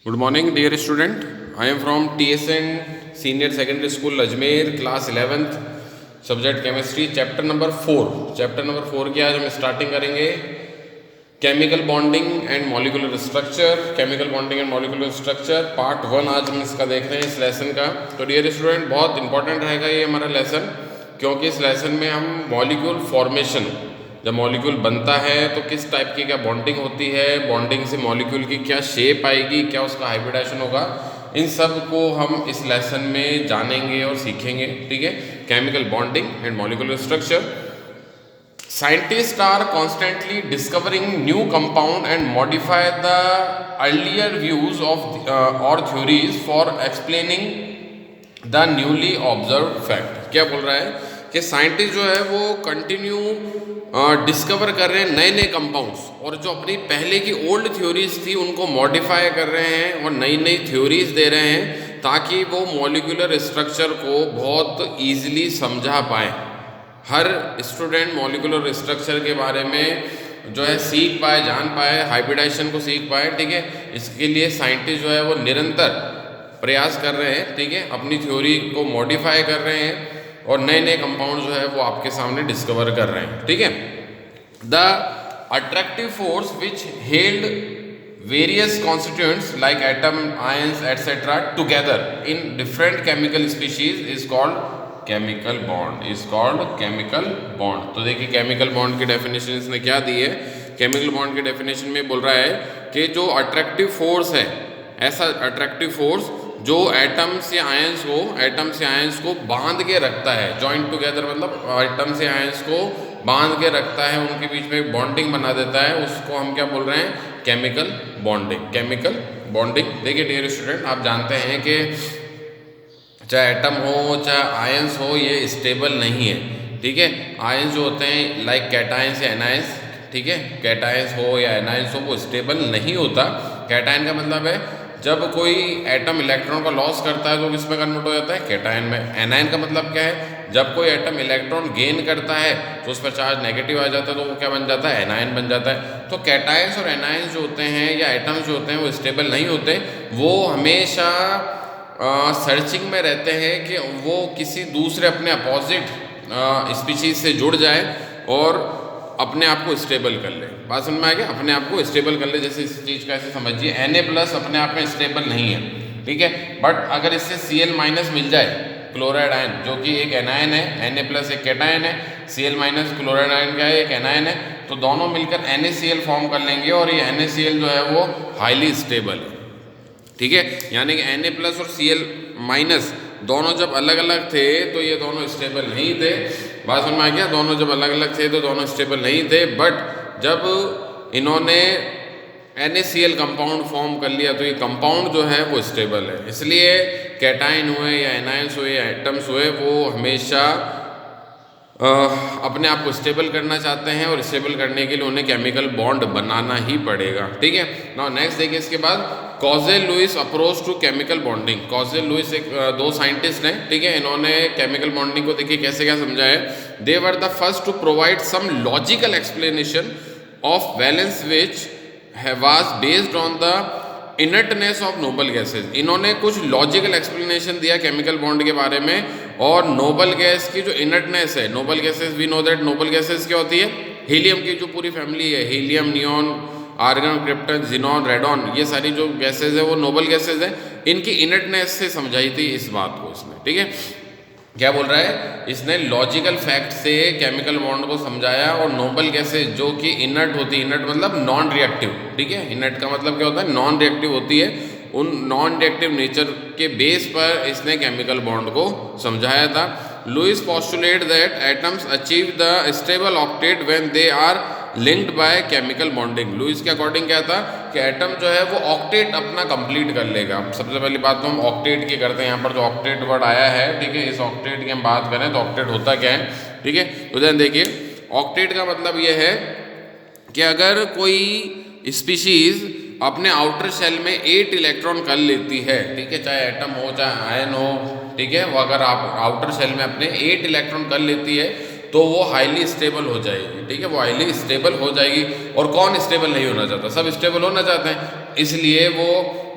Good morning, dear student. I am from TSN Senior Secondary School, Ajmer, class 11th, subject chemistry, chapter number 4. Chapter number 4 की आज हम starting करेंगे chemical bonding and molecular structure. Chemical bonding and molecular structure part 1 आज हम इसका देख रहे हैं इस लेसन का. तो डियर स्टूडेंट, बहुत इंपॉर्टेंट रहेगा ये हमारा लेसन, क्योंकि इस लेसन में हम मॉलिक्यूल फॉर्मेशन, जब मॉलिक्यूल बनता है तो किस टाइप की क्या बॉन्डिंग होती है, बॉन्डिंग से मॉलिक्यूल की क्या शेप आएगी, क्या उसका हाइब्रिडेशन होगा, इन सब को हम इस लेसन में जानेंगे और सीखेंगे. ठीक है, chemical bonding and molecular structure. Scientists are constantly discovering new compound and modify the earlier views of or theories for explaining the newly observed fact. क्या बोल रहा है कि साइंटिस्ट जो है वो कंटिन्यू डिस्कवर कर रहे हैं नए नए कंपाउंड्स, और जो अपनी पहले की ओल्ड थ्योरीज थी उनको मॉडिफाई कर रहे हैं और नई नई थ्योरीज दे रहे हैं, ताकि वो मॉलिक्यूलर स्ट्रक्चर को बहुत ईजिली समझा पाएँ. हर स्टूडेंट मॉलिक्यूलर स्ट्रक्चर के बारे में जो है सीख पाए, जान पाए, हाइब्रिडाइजेशन को सीख पाए. ठीक है, इसके लिए साइंटिस्ट जो है वो निरंतर प्रयास कर रहे हैं. ठीक है, अपनी थ्योरी को मॉडिफाई कर रहे हैं और नए नए कंपाउंड जो है वो आपके सामने डिस्कवर कर रहे हैं. ठीक है, the attractive force which held various constituents like atom, ions etcetera together in different chemical species is called chemical bond. Is called chemical bond. तो देखिए केमिकल बॉन्ड की डेफिनेशन इसने क्या दी है. केमिकल बॉन्ड की डेफिनेशन में बोल रहा है कि जो अट्रैक्टिव फोर्स है, ऐसा अट्रैक्टिव फोर्स जो एटम्स या आयंस को बांध के रखता है, जॉइंट टुगेदर मतलब एटम्स या आयंस को बांध के रखता है, उनके बीच में एक बॉन्डिंग बना देता है, उसको हम क्या बोल रहे हैं, केमिकल बॉन्डिंग. Chemical bonding. देखिए डियर स्टूडेंट, आप जानते हैं कि चाहे एटम हो चाहे आयंस हो, ये स्टेबल नहीं है. ठीक है, आयंस जो होते हैं लाइक कैटायंस या एनायंस, ठीक है, कैटायंस हो या एनायंस हो, वो स्टेबल नहीं होता. कैटायन का मतलब है जब कोई एटम इलेक्ट्रॉन का लॉस करता है तो किस में कन्वर्ट हो जाता है, कैटायन में. एनायन का मतलब क्या है, जब कोई एटम इलेक्ट्रॉन गेन करता है तो उस पर चार्ज नेगेटिव आ जाता है, तो वो क्या बन जाता है, एनायन बन जाता है. तो कैटायंस और एनायंस जो होते हैं या एटम्स जो होते हैं वो स्टेबल नहीं होते. वो हमेशा सर्चिंग में रहते हैं कि वो किसी दूसरे अपने अपोजिट स्पीशीज से जुड़ जाए और अपने आप को स्टेबल कर ले. बात समझ में आ गया, अपने आप को स्टेबल कर ले. जैसे इस चीज़ का ऐसे समझिए, Na+ अपने आप में स्टेबल नहीं है. ठीक है, बट अगर इससे Cl- मिल जाए, क्लोराइड आयन, जो कि एक एनायन है, Na+ एक कैटायन है, Cl- क्लोराइड आयन क्या है, एक एनायन है, तो दोनों मिलकर NaCl फॉर्म कर लेंगे और ये NaCl जो है वो हाईली स्टेबल है. ठीक है, यानी कि Na+ और Cl- दोनों जब अलग अलग थे तो ये दोनों स्टेबल नहीं थे. बात समझ में आ गया, दोनों जब अलग अलग थे तो दोनों स्टेबल नहीं थे. बट जब इन्होंने NaCl कंपाउंड फॉर्म कर लिया तो ये कंपाउंड जो है वो स्टेबल है. इसलिए कैटायन हुए या एनायंस हुए या एटम्स हुए, वो हमेशा अपने आप को स्टेबल करना चाहते हैं, और स्टेबल करने के लिए उन्हें केमिकल बॉन्ड बनाना ही पड़ेगा. ठीक है, नाउ नेक्स्ट देखिए इसके बाद कॉज़ेल-लुईस अप्रोच टू केमिकल बॉन्डिंग. कॉज़ेल-लुईस एक दो साइंटिस्ट हैं. ठीक है, इन्होंने केमिकल बॉन्डिंग को देखिए कैसे क्या समझा है. They were the first to provide some logical explanation of valence which was based on the inertness of noble gases. इन्होंने कुछ लॉजिकल एक्सप्लेनेशन दिया केमिकल बॉन्ड के बारे में, और नोबल गैस की जो इनर्टनेस है, noble gases, we know that noble gases क्या होती है, हीलियम की जो पूरी फैमिली है, helium, neon, argon, krypton, xenon, radon, ये सारी जो गैसेज है वो नोबल गैसेज है. इनकी इनर्टनेस से समझाई थी इस बात को इसने. ठीक है, क्या बोल रहा है, इसने लॉजिकल फैक्ट से केमिकल बॉन्ड को समझाया. और नोबल गैसेज जो कि इनर्ट होती है, इनर्ट मतलब नॉन रिएक्टिव. ठीक है, इनर्ट का मतलब क्या होता है, नॉन रिएक्टिव होती है. उन नॉन रिएक्टिव नेचर के बेस पर इसने केमिकल बॉन्ड को समझाया था. Lewis postulate that atoms achieve the stable octet when they are linked by chemical bonding. Lewis के अकॉर्डिंग क्या था कि एटम जो है वो ऑक्टेट अपना कंप्लीट कर लेगा. सबसे पहली बात तो हम ऑक्टेट की करते हैं. यहाँ पर जो ऑक्टेट वर्ड आया है, ठीक है, इस ऑक्टेट की हम बात करें तो ऑक्टेट होता क्या है. ठीक है, तो ध्यान देखिए, ऑक्टेट का मतलब ये है कि अगर कोई स्पीशीज अपने आउटर सेल में 8 इलेक्ट्रॉन कर लेती है, ठीक है, चाहे एटम हो चाहे आयन हो, ठीक है, वो अगर आप आउटर सेल में अपने 8 इलेक्ट्रॉन कर लेती है तो वो हाईली स्टेबल हो जाएगी. ठीक है, वो हाईली स्टेबल हो जाएगी. और कौन स्टेबल नहीं होना चाहता, सब स्टेबल होना चाहते हैं. इसलिए वो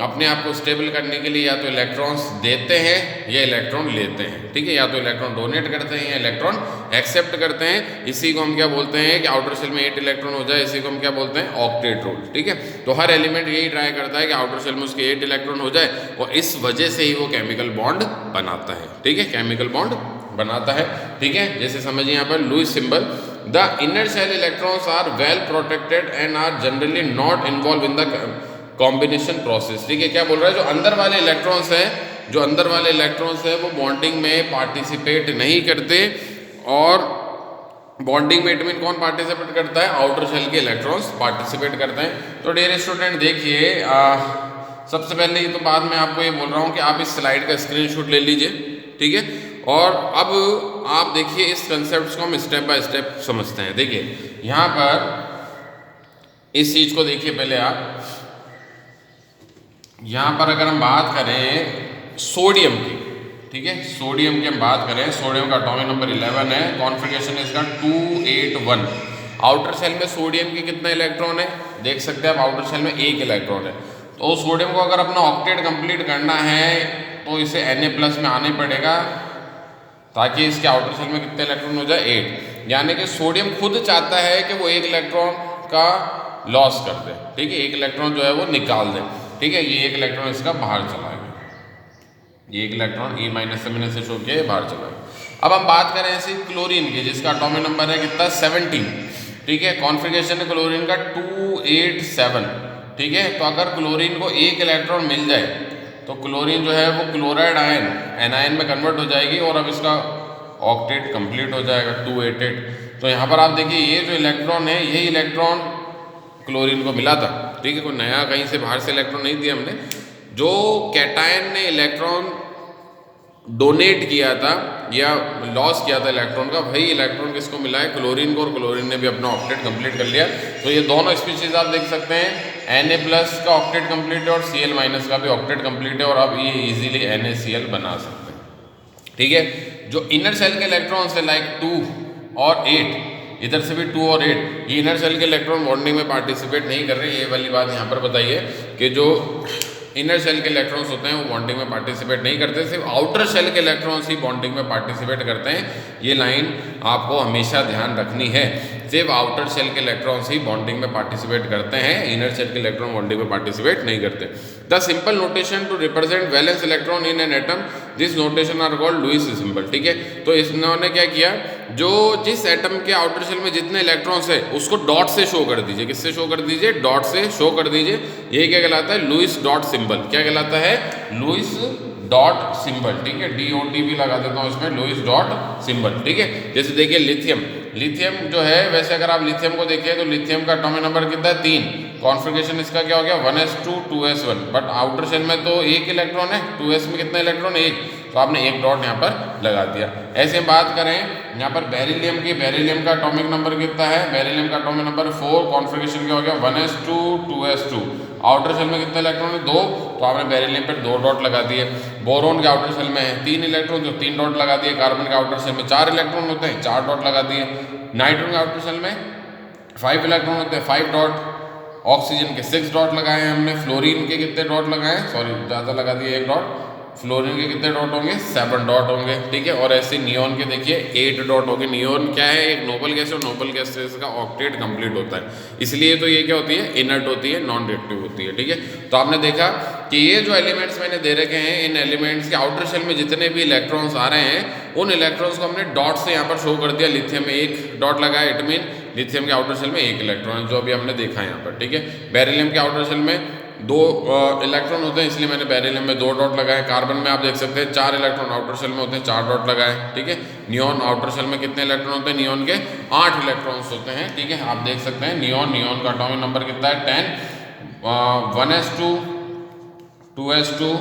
अपने आप को स्टेबल करने के लिए या तो इलेक्ट्रॉन्स देते हैं या इलेक्ट्रॉन लेते हैं, ठीक है, या तो इलेक्ट्रॉन डोनेट करते हैं या इलेक्ट्रॉन एक्सेप्ट करते हैं। इसी को हम क्या बोलते हैं कि आउटर शेल में 8 इलेक्ट्रॉन हो जाए, इसी को हम क्या बोलते हैं, ऑक्टेट रूल, ठीक है। तो हर एलिमेंट यही ट्राई करता है कि आउटर शेल में उसके 8 इलेक्ट्रॉन हो जाए और इस वजह से ही वो केमिकल बॉन्ड बनाता है, ठीक है, केमिकल बॉन्ड बनाता है, ठीक है। जैसे समझिए यहाँ पर Lewis symbol, the inner shell electrons are well protected and are generally not involve in the combination process, ठीक है। क्या बोल रहा है, जो अंदर वाले इलेक्ट्रॉन्स हैं, जो अंदर वाले इलेक्ट्रॉन्स हैं वो बॉन्डिंग में पार्टिसिपेट नहीं करते, और बॉन्डिंग में इट मीन कौन पार्टिसिपेट करता है, आउटर शेल के इलेक्ट्रॉन्स पार्टिसिपेट करते हैं। तो डियर स्टूडेंट देखिए, सबसे पहले ये तो बाद में आपको ये बोल रहा हूँ कि आप इस स्लाइड का स्क्रीनशॉट ले लीजिए, ठीक है। और अब आप देखिए इस कंसेप्ट को हम स्टेप बाय स्टेप समझते हैं। देखिए यहाँ पर इस चीज को देखिए पहले आप, यहाँ पर अगर हम बात करें सोडियम की, ठीक है, सोडियम की हम बात करें, सोडियम का एटॉमिक नंबर 11 है, कॉन्फ़िगरेशन इसका 281। आउटर शेल में सोडियम के कितने इलेक्ट्रॉन है, देख सकते हैं आप, आउटर शेल में 1 इलेक्ट्रॉन है। तो सोडियम को अगर अपना ऑक्टेट कंप्लीट करना है तो इसे Na+ में आने पड़ेगा, ताकि इसके आउटर शेल में कितने इलेक्ट्रॉन हो जाए, 8। यानी कि सोडियम खुद चाहता है कि वो 1 इलेक्ट्रॉन का लॉस कर दे, ठीक है, 1 इलेक्ट्रॉन जो है वो निकाल दे, ठीक है। ये 1 इलेक्ट्रॉन इसका बाहर चला गया, ये 1 इलेक्ट्रॉन E- से मैंने से शो किया बाहर चला गया। अब हम बात करें ऐसे क्लोरीन की, जिसका एटॉमिक नंबर है कितना, 17, ठीक है। कॉन्फ़िगरेशन है क्लोरीन का 287, ठीक है। तो अगर क्लोरीन को 1 इलेक्ट्रॉन मिल जाए तो क्लोरीन जो है वो क्लोराइड आयन एनायन में कन्वर्ट हो जाएगी और अब इसका ऑक्टेट कंप्लीट हो जाएगा 288। तो यहाँ पर आप देखिए ये जो इलेक्ट्रॉन है, यही इलेक्ट्रॉन क्लोरीन को मिला था, ठीक है, कोई नया कहीं से बाहर से इलेक्ट्रॉन नहीं दिया हमने। जो कैटायन ने इलेक्ट्रॉन डोनेट किया था या लॉस किया था इलेक्ट्रॉन का, वही इलेक्ट्रॉन किसको मिला है, क्लोरीन को, और क्लोरीन ने भी अपना ऑक्टेट कंप्लीट कर लिया। तो ये दोनों स्पीशीज आप देख सकते हैं, Na+ का ऑक्टेट कंप्लीट है और Cl- का भी ऑक्टेट कंप्लीट है, और अब ये इजीली NaCl बना सकते हैं, ठीक है। जो इनर सेल के इलेक्ट्रॉन्स है लाइक 2 और 8, इधर से भी 2 और 8, ये इनर सेल के इलेक्ट्रॉन बॉन्डिंग में पार्टिसिपेट नहीं कर रहे। ये वाली बात यहाँ पर बताइए कि जो इनर शेल के इलेक्ट्रॉन्स होते हैं वो बॉन्डिंग में पार्टिसिपेट नहीं करते, सिर्फ आउटर शेल के इलेक्ट्रॉन्स ही बॉन्डिंग में पार्टिसिपेट करते हैं। ये लाइन आपको हमेशा ध्यान रखनी है, सिर्फ आउटर शेल के इलेक्ट्रॉन्स ही बॉन्डिंग में पार्टिसिपेट करते हैं, इनर शेल के इलेक्ट्रॉन बॉन्डिंग में पार्टिसिपेट नहीं करते। The simple notation to represent valence electron in an atom, this notation are called Lewis symbol, ठीक है। तो इन्होंने क्या किया, जो जिस एटम के आउटर शेल में जितने इलेक्ट्रॉन्स है उसको डॉट से शो कर दीजिए। किससे शो कर दीजिए, डॉट से शो कर दीजिए। ये क्या कहलाता है, लुईस डॉट सिंबल। क्या कहलाता है, लुईस डॉट सिंबल, ठीक है। DOT भी लगा देता हूँ इसमें, लुईस डॉट सिंबल, ठीक है। जैसे देखिए लिथियम, लिथियम जो है, वैसे अगर आप लिथियम को देखिए तो लिथियम का एटॉमिक नंबर कितना है, 3। कॉन्फ़िगरेशन इसका क्या हो गया, 1s2 2s1, but outer shell में तो 1 इलेक्ट्रॉन है, 2s में कितना इलेक्ट्रॉन, 1, तो आपने 1 डॉट यहाँ पर लगा दिया। ऐसे हम बात करें यहाँ पर बेरिलियम की, बेरिलियम का एटॉमिक नंबर कितना है, बेरिलियम का एटॉमिक नंबर 4, कॉन्फ़िगरेशन क्या हो गया, 1s2 2s2, आउटर शेल में कितना इलेक्ट्रॉन है, 2, तो आपने बेरिलियम पर 2 डॉट लगा दिए। बोरोन के आउटर शेल में है 3 इलेक्ट्रॉन, तो 3 डॉट लगा दिए। कार्बन के आउटर शेल में 4 इलेक्ट्रॉन होते हैं, 4 डॉट लगा दिए। नाइट्रोजन के आउटर शेल में 5 इलेक्ट्रॉन होते हैं, 5 डॉट। ऑक्सीजन के 6 डॉट लगाए हैं हमने। फ्लोरीन के कितने डॉट लगाए, सॉरी ज़्यादा लगा दिए, 1 डॉट। फ्लोरीन के कितने डॉट होंगे, 7 डॉट होंगे, ठीक है। और ऐसे नियोन के देखिए 8 डॉट होंगे। नियोन क्या है, एक नोबल गैस, और नोबल गैस से इसका ऑक्टेट कंप्लीट होता है, इसलिए तो ये क्या होती है, इनर्ट होती है, नॉन रिएक्टिव होती है, ठीक है। तो आपने देखा कि ये जो एलिमेंट्स मैंने दे रखे हैं, इन एलिमेंट्स के आउटर शेल में जितने भी इलेक्ट्रॉन्स आ रहे हैं, उन इलेक्ट्रॉन्स को हमने डॉट से यहाँ पर शो कर दिया। लिथियम में 1 डॉट लगाया, इट मीन लिथियम के आउटर शेल में 1 इलेक्ट्रॉन, जो अभी हमने देखा है यहाँ पर, ठीक है। बेरिलियम के आउटर शेल में 2 इलेक्ट्रॉन होते हैं, इसलिए मैंने बेरिलियम में 2 डॉट लगाए। कार्बन में आप देख सकते हैं 4 इलेक्ट्रॉन आउटर शेल में होते हैं, 4 डॉट लगाए, ठीक है। नियोन आउटर शेल में कितने इलेक्ट्रॉन होते हैं, नियोन के 8 इलेक्ट्रॉन्स होते हैं, ठीक है। आप देख सकते हैं नियोन, नियोन का एटॉमिक नंबर कितना है, 10, 1s2 2s2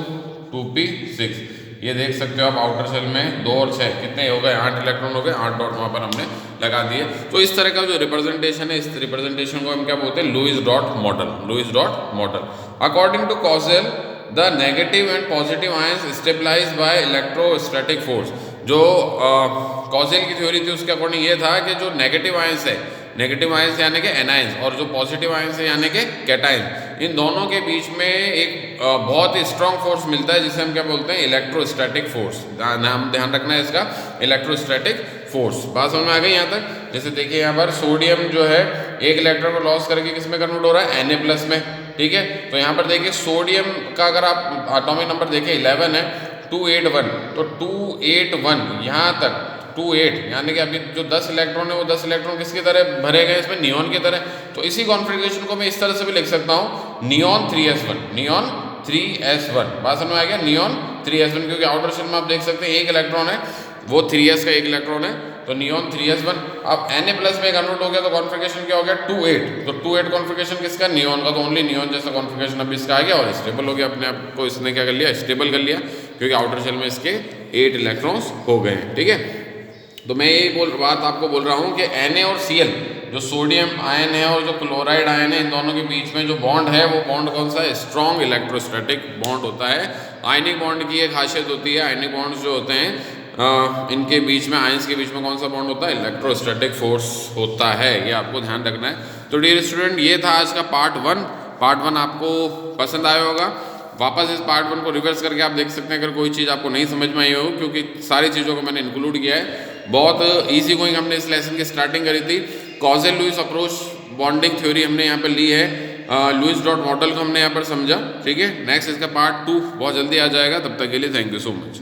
2p6। ये देख सकते हो आप, आउटर शेल में 2 और 6 कितने हो गए, 8 इलेक्ट्रॉन हो गए, 8 डॉट वहाँ पर हमने लगा दिए। तो इस तरह का जो रिप्रेजेंटेशन है, इस रिप्रेजेंटेशन को हम क्या बोलते हैं, Lewis dot model, Lewis dot model. According to Kossel, the negative and positive ions stabilize by electrostatic force. जो कॉसेल की थ्योरी थी उसके अकॉर्डिंग ये था कि जो नेगेटिव आयंस है, नेगेटिव आयंस यानी कि एनायंस, और जो पॉजिटिव आयंस है यानी कि कैटायंस, इन दोनों के बीच में एक बहुत ही स्ट्रांग फोर्स मिलता है जिसे हम क्या बोलते हैं, इलेक्ट्रोस्टैटिक फोर्स। ध्यान रखना है इसका, इलेक्ट्रोस्टैटिक फोर्स। बात समझ में आ गई यहाँ तक। जैसे देखिए यहाँ पर सोडियम जो है एक इलेक्ट्रॉन को लॉस करके किस में कन्वर्ट हो रहा है, Na+ में, ठीक है। तो यहाँ पर देखिए सोडियम का अगर आप एटॉमिक नंबर देखें 11 है, 281, तो 281 यहाँ तक 28, यानी कि अभी जो 10 इलेक्ट्रॉन है वो 10 इलेक्ट्रॉन किसकी तरह भरे गए इसमें, नियॉन की तरह। तो इसी कॉन्फ़िगरेशन को मैं इस तरह से भी लिख सकता हूँ, नियॉन 3s1, नियॉन 3s1। बात समझ में आ गया, नियॉन 3s1, क्योंकि आउटर शेल में आप देख सकते हैं एक इलेक्ट्रॉन है, वो 3s का एक इलेक्ट्रॉन है, तो नियॉन 3s1। अब Na+ में कन्वर्ट हो गया तो कॉन्फ़िगरेशन क्या हो गया, 28। तो 28 कॉन्फ़िगरेशन किसका, नियॉन का, तो ओनली नियॉन जैसा कॉन्फ़िगरेशन अब इसका आ गया और स्टेबल हो गया, अपने आप को इसने क्या कर लिया, स्टेबल कर लिया, क्योंकि आउटर शेल में इसके 8 इलेक्ट्रॉन्स हो गए, ठीक है। तो मैं यही बात आपको बोल रहा हूँ कि Na और Cl, जो सोडियम आयन है और जो क्लोराइड आयन है, इन दोनों के बीच में जो बॉन्ड है वो बॉन्ड कौन सा है, स्ट्रॉन्ग इलेक्ट्रोस्टैटिक बॉन्ड होता है। आयनिक बॉन्ड की एक खासियत होती है, आयनिक बॉन्ड्स जो होते हैं इनके बीच में, आयंस के बीच में कौन सा बॉन्ड होता है, इलेक्ट्रोस्टैटिक फोर्स होता है, ये आपको ध्यान रखना है। तो डियर स्टूडेंट, ये था आज का पार्ट 1। पार्ट 1 आपको पसंद आया होगा। वापस इस पार्ट 1 को रिवर्स करके आप देख सकते हैं अगर कोई चीज़ आपको नहीं समझ में आई हो, क्योंकि सारी चीज़ों को मैंने इंक्लूड किया है। बहुत ईजी गोइंग हमने इस लेसन की स्टार्टिंग करी थी। Kossel Lewis approach bonding theory हमने यहाँ पर ली है, लुईस डॉट मॉडल को हमने यहाँ पर समझा, ठीक है। नेक्स्ट इसका पार्ट 2 बहुत जल्दी आ जाएगा, तब तक के लिए थैंक यू सो मच।